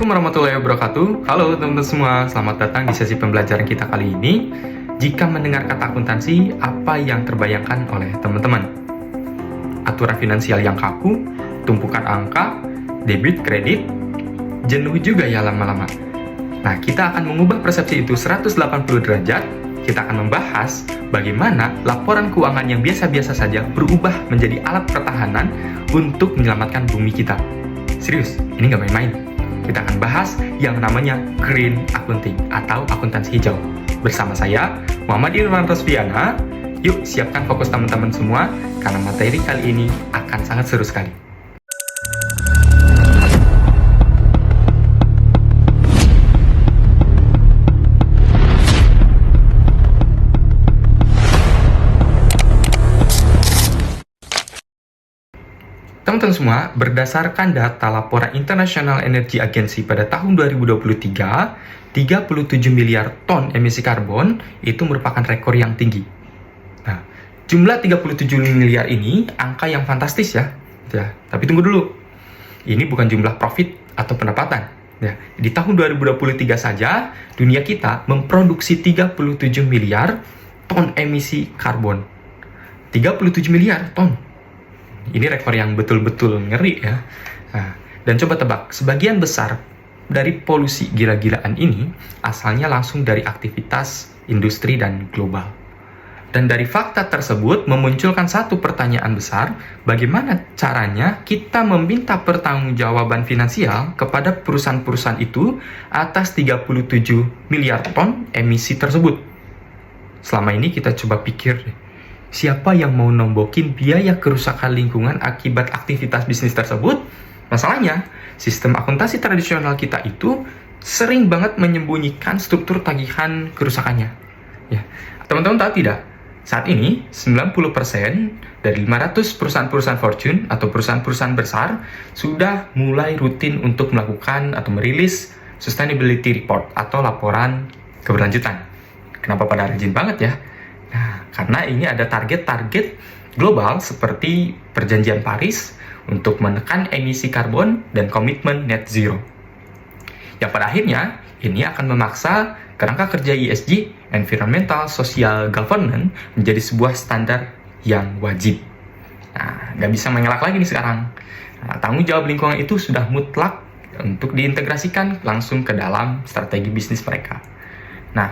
Warahmatullahi wabarakatuh. Halo teman-teman semua, selamat datang di sesi pembelajaran kita kali ini. Jika mendengar kata akuntansi, apa yang terbayangkan oleh teman-teman? Aturan finansial yang kaku, tumpukan angka, debit, kredit, jenuh juga ya lama-lama. Nah, kita akan mengubah persepsi itu 180 derajat. Kita akan membahas bagaimana laporan keuangan yang biasa-biasa saja berubah menjadi alat pertahanan untuk menyelamatkan bumi kita. Serius, ini nggak main-main. Kita akan bahas yang namanya Green Accounting atau akuntansi hijau. Bersama saya, Muhammad Irwan Rosviana. Yuk, siapkan fokus teman-teman semua, karena materi kali ini akan sangat seru sekali. Teman-teman semua, berdasarkan data laporan International Energy Agency pada tahun 2023, 37 miliar ton emisi karbon itu merupakan rekor yang tinggi. Nah, jumlah 37 miliar ini angka yang fantastis ya. Tapi tunggu dulu. Ini bukan jumlah profit atau pendapatan. Ya, di tahun 2023 saja, dunia kita memproduksi 37 miliar ton emisi karbon. 37 miliar ton. Ini rekor yang betul-betul ngeri ya. Nah, dan coba tebak, sebagian besar dari polusi gila-gilaan ini asalnya langsung dari aktivitas industri dan global. Dan dari fakta tersebut memunculkan satu pertanyaan besar, bagaimana caranya kita meminta pertanggungjawaban finansial kepada perusahaan-perusahaan itu atas 37 miliar ton emisi tersebut. Selama ini kita coba pikir deh, siapa yang mau nombokin biaya kerusakan lingkungan akibat aktivitas bisnis tersebut? Masalahnya, sistem akuntansi tradisional kita itu sering banget menyembunyikan struktur tagihan kerusakannya. Ya, teman-teman tahu tidak? Saat ini, 90% dari 500 perusahaan-perusahaan Fortune atau perusahaan-perusahaan besar sudah mulai rutin untuk melakukan atau merilis Sustainability Report atau laporan keberlanjutan. Kenapa pada rajin banget ya? Nah, karena ini ada target-target global seperti Perjanjian Paris untuk menekan emisi karbon dan komitmen net zero. Yang pada akhirnya, ini akan memaksa kerangka kerja ESG, Environmental Social Governance, menjadi sebuah standar yang wajib. Nah, nggak bisa mengelak lagi nih sekarang. Nah, tanggung jawab lingkungan itu sudah mutlak untuk diintegrasikan langsung ke dalam strategi bisnis mereka. Nah,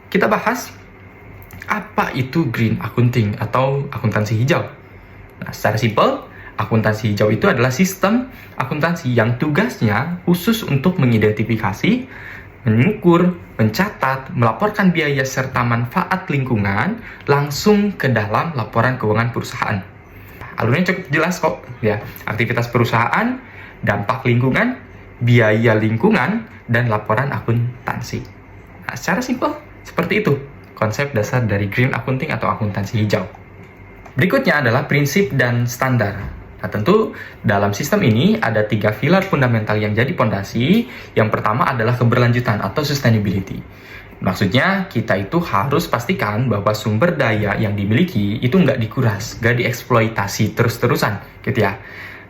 kita bahas apa itu Green Accounting atau akuntansi hijau. Nah, secara simpel, akuntansi hijau itu adalah sistem akuntansi yang tugasnya khusus untuk mengidentifikasi, mengukur, mencatat, melaporkan biaya serta manfaat lingkungan langsung ke dalam laporan keuangan perusahaan. Alurnya cukup jelas kok, ya. Aktivitas perusahaan, dampak lingkungan, biaya lingkungan, dan laporan akuntansi. Nah, secara simpel seperti itu konsep dasar dari Green Accounting atau akuntansi hijau. Berikutnya adalah prinsip dan standar. Nah, tentu dalam sistem ini ada 3 pilar fundamental yang jadi pondasi. Yang pertama adalah keberlanjutan atau sustainability. Maksudnya kita itu harus pastikan bahwa sumber daya yang dimiliki itu nggak dikuras, nggak dieksploitasi terus-terusan, gitu ya.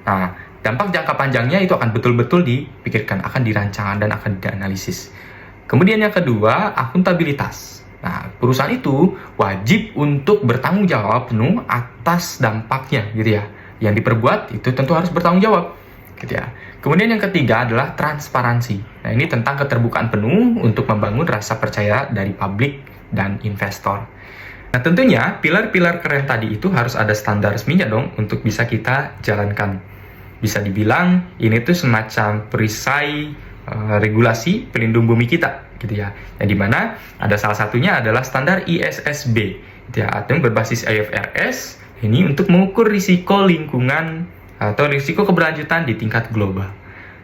Nah, dampak jangka panjangnya itu akan betul-betul dipikirkan, akan dirancang dan akan dianalisis. Kemudian yang kedua, akuntabilitas. Nah, perusahaan itu wajib untuk bertanggung jawab penuh atas dampaknya, gitu ya. Yang diperbuat itu tentu harus bertanggung jawab, gitu ya. Kemudian yang ketiga adalah transparansi. Nah, ini tentang keterbukaan penuh untuk membangun rasa percaya dari publik dan investor. Nah, tentunya pilar-pilar keren tadi itu harus ada standar resminya dong untuk bisa kita jalankan. Bisa dibilang ini tuh semacam perisai regulasi pelindung bumi kita, gitu ya. Yang dimana ada salah satunya adalah standar ISSB, gitu ya, atau berbasis IFRS. Ini untuk mengukur risiko lingkungan atau risiko keberlanjutan di tingkat global.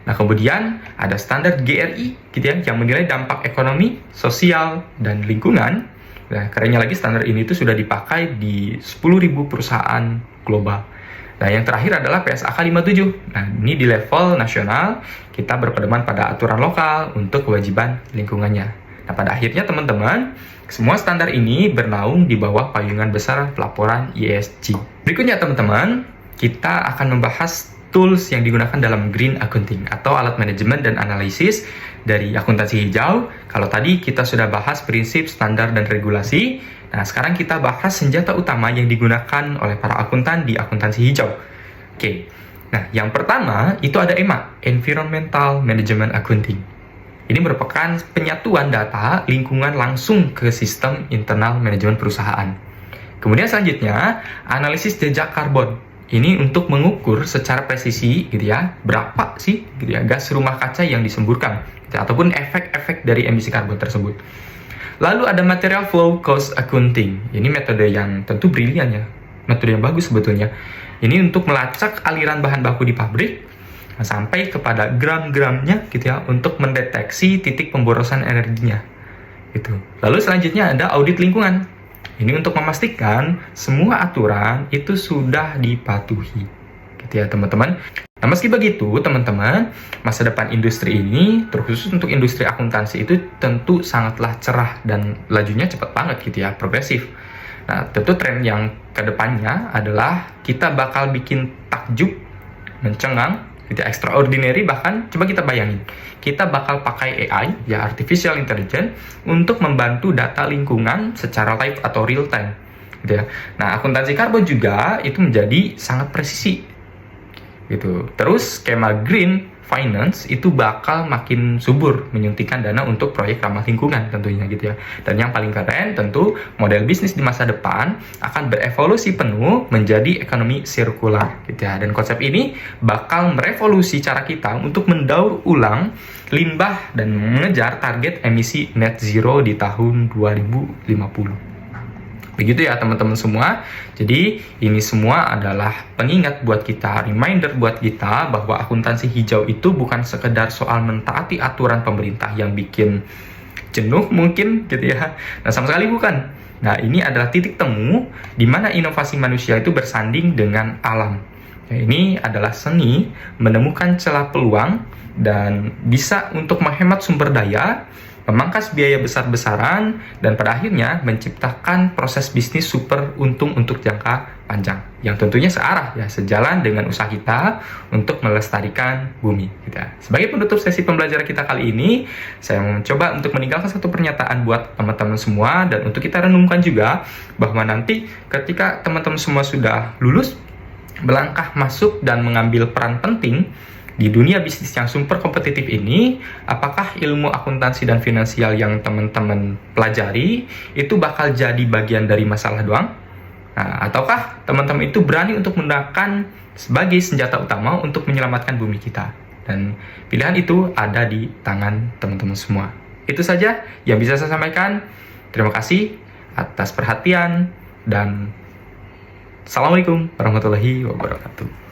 Nah, kemudian ada standar GRI, gitu ya, yang menilai dampak ekonomi, sosial, dan lingkungan. Nah, kerennya lagi standar ini itu sudah dipakai di 10.000 perusahaan global. Nah, yang terakhir adalah PSAK 57. Nah, ini di level nasional, kita berpedoman pada aturan lokal untuk kewajiban lingkungannya. Nah, pada akhirnya teman-teman, semua standar ini bernaung di bawah payungan besar pelaporan ESG. Berikutnya teman-teman, kita akan membahas tools yang digunakan dalam green accounting atau alat manajemen dan analisis dari akuntansi hijau. Kalau tadi kita sudah bahas prinsip, standar, dan regulasi, nah sekarang kita bahas senjata utama yang digunakan oleh para akuntan di akuntansi hijau. Oke, nah yang pertama itu ada EMA, Environmental Management Accounting. Ini merupakan penyatuan data lingkungan langsung ke sistem internal manajemen perusahaan. Kemudian selanjutnya, analisis jejak karbon. Ini untuk mengukur secara presisi gitu ya, berapa sih gitu ya gas rumah kaca yang disemburkan gitu, ataupun efek-efek dari emisi karbon tersebut. Lalu ada material flow cost accounting. Ini metode yang tentu brilian ya, metode yang bagus sebetulnya. Ini untuk melacak aliran bahan baku di pabrik sampai kepada gram-gramnya gitu ya, untuk mendeteksi titik pemborosan energinya gitu. Lalu selanjutnya ada audit lingkungan. Ini untuk memastikan semua aturan itu sudah dipatuhi gitu ya teman-teman. Nah meski begitu teman-teman, masa depan industri ini, terkhusus untuk industri akuntansi itu tentu sangatlah cerah dan lajunya cepat banget gitu ya, progresif. Nah tentu tren yang kedepannya adalah kita bakal bikin takjub, mencengang, gitu, extraordinary, bahkan coba kita bayangin, kita bakal pakai AI, ya Artificial Intelligence, untuk membantu data lingkungan secara live atau real time, gitu ya. Nah, akuntansi karbon juga itu menjadi sangat presisi, gitu. Terus skema green finance itu bakal makin subur menyuntikkan dana untuk proyek ramah lingkungan tentunya gitu ya. Dan yang paling keren tentu model bisnis di masa depan akan berevolusi penuh menjadi ekonomi sirkular gitu ya. Dan konsep ini bakal merevolusi cara kita untuk mendaur ulang limbah dan mengejar target emisi net zero di tahun 2050. Begitu ya teman-teman semua. Jadi ini semua adalah pengingat buat kita, reminder buat kita bahwa akuntansi hijau itu bukan sekedar soal mentaati aturan pemerintah yang bikin jenuh mungkin gitu ya. Nah sama sekali bukan. Nah ini adalah titik temu di mana inovasi manusia itu bersanding dengan alam. Ya, ini adalah seni menemukan celah peluang dan bisa untuk menghemat sumber daya, memangkas biaya besar-besaran, dan pada akhirnya menciptakan proses bisnis super untung untuk jangka panjang yang tentunya searah ya, sejalan dengan usaha kita untuk melestarikan bumi kita. Sebagai penutup sesi pembelajaran kita kali ini, saya mau mencoba untuk meninggalkan satu pernyataan buat teman-teman semua dan untuk kita renungkan juga bahwa nanti ketika teman-teman semua sudah lulus, melangkah masuk dan mengambil peran penting di dunia bisnis yang super kompetitif ini, apakah ilmu akuntansi dan finansial yang teman-teman pelajari itu bakal jadi bagian dari masalah doang? Nah, ataukah teman-teman itu berani untuk menggunakan sebagai senjata utama untuk menyelamatkan bumi kita? Dan pilihan itu ada di tangan teman-teman semua. Itu saja yang bisa saya sampaikan. Terima kasih atas perhatian dan Assalamualaikum warahmatullahi wabarakatuh.